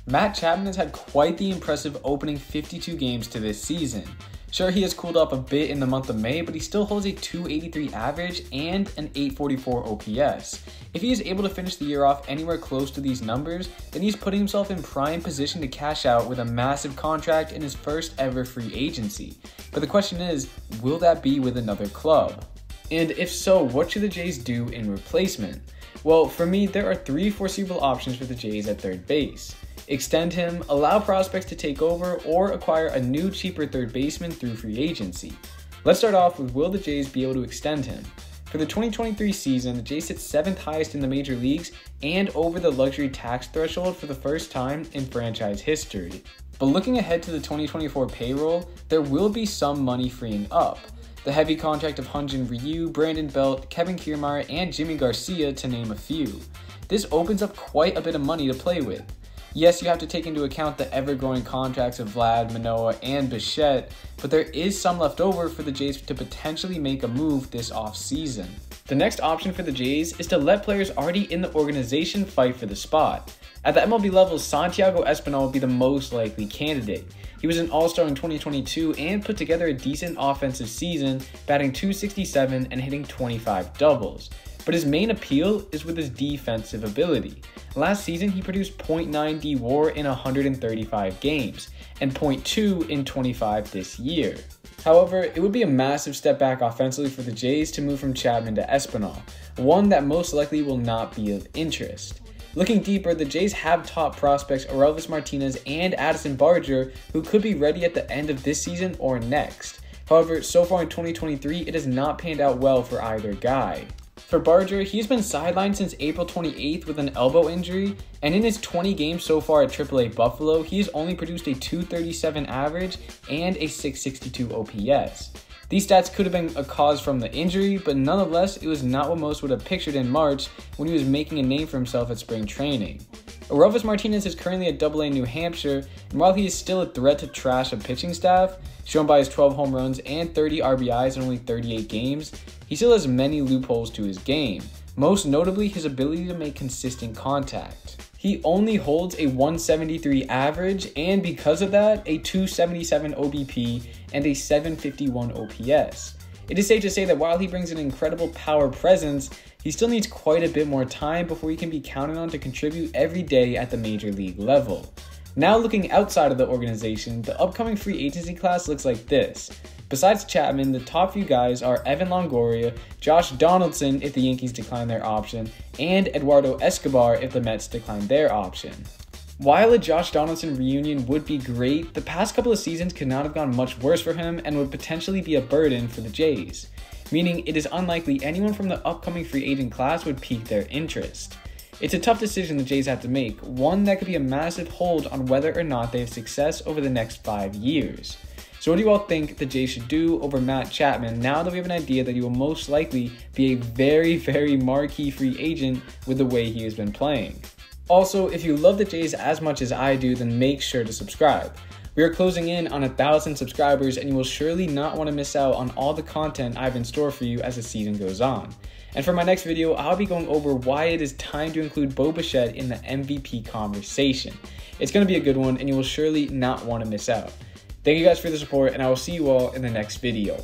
Matt Chapman has had quite the impressive opening 52 games to this season. Sure, he has cooled off a bit in the month of May, but he still holds a .283 average and an .844 OPS. If he is able to finish the year off anywhere close to these numbers, then he's putting himself in prime position to cash out with a massive contract in his first ever free agency. But the question is, will that be with another club? And if so, what should the Jays do in replacement? Well, for me, there are 3 foreseeable options for the Jays at third base. Extend him, allow prospects to take over, or acquire a new cheaper third baseman through free agency. Let's start off with, will the Jays be able to extend him? For the 2023 season, the Jays sit 7th highest in the major leagues and over the luxury tax threshold for the first time in franchise history. But looking ahead to the 2024 payroll, there will be some money freeing up. The heavy contract of Hyun-Jin Ryu, Brandon Belt, Kevin Kiermaier, and Jimmy Garcia, to name a few. This opens up quite a bit of money to play with. Yes, you have to take into account the ever-growing contracts of Vlad, Manoah, and Bichette, but there is some left over for the Jays to potentially make a move this offseason. The next option for the Jays is to let players already in the organization fight for the spot. At the MLB level, Santiago Espinal would be the most likely candidate. He was an All-Star in 2022 and put together a decent offensive season, batting .267 and hitting 25 doubles. But his main appeal is with his defensive ability. Last season, he produced .9 D WAR in 135 games, and .2 in 25 this year. However, it would be a massive step back offensively for the Jays to move from Chapman to Espinal, one that most likely will not be of interest. Looking deeper, the Jays have top prospects Orelvis Martinez and Addison Barger, who could be ready at the end of this season or next. However, so far in 2023, it has not panned out well for either guy. For Barger, he's been sidelined since April 28th with an elbow injury, and in his 20 games so far at AAA Buffalo, he has only produced a .237 average and a .662 OPS. These stats could have been a cause from the injury, but nonetheless, it was not what most would have pictured in March when he was making a name for himself at spring training. Orelvis Martinez is currently at AA New Hampshire, and while he is still a threat to trash a pitching staff, shown by his 12 home runs and 30 RBIs in only 38 games, he still has many loopholes to his game, most notably his ability to make consistent contact. He only holds a .173 average, and because of that, a .277 OBP and a .751 OPS. It is safe to say that while he brings an incredible power presence, he still needs quite a bit more time before he can be counted on to contribute every day at the major league level. Now looking outside of the organization, the upcoming free agency class looks like this. Besides Chapman, the top few guys are Evan Longoria, Josh Donaldson if the Yankees decline their option, and Eduardo Escobar if the Mets decline their option. While a Josh Donaldson reunion would be great, the past couple of seasons could not have gone much worse for him and would potentially be a burden for the Jays, meaning it is unlikely anyone from the upcoming free agent class would pique their interest. It's a tough decision the Jays have to make, one that could be a massive hold on whether or not they have success over the next 5 years. So what do you all think the Jays should do over Matt Chapman now that we have an idea that he will most likely be a very marquee free agent with the way he has been playing? Also, if you love the Jays as much as I do, then make sure to subscribe. We are closing in on 1,000 subscribers, and you will surely not want to miss out on all the content I have in store for you as the season goes on. And for my next video, I'll be going over why it is time to include Bo Bichette in the MVP conversation. It's going to be a good one, and you will surely not want to miss out. Thank you guys for the support, and I will see you all in the next video.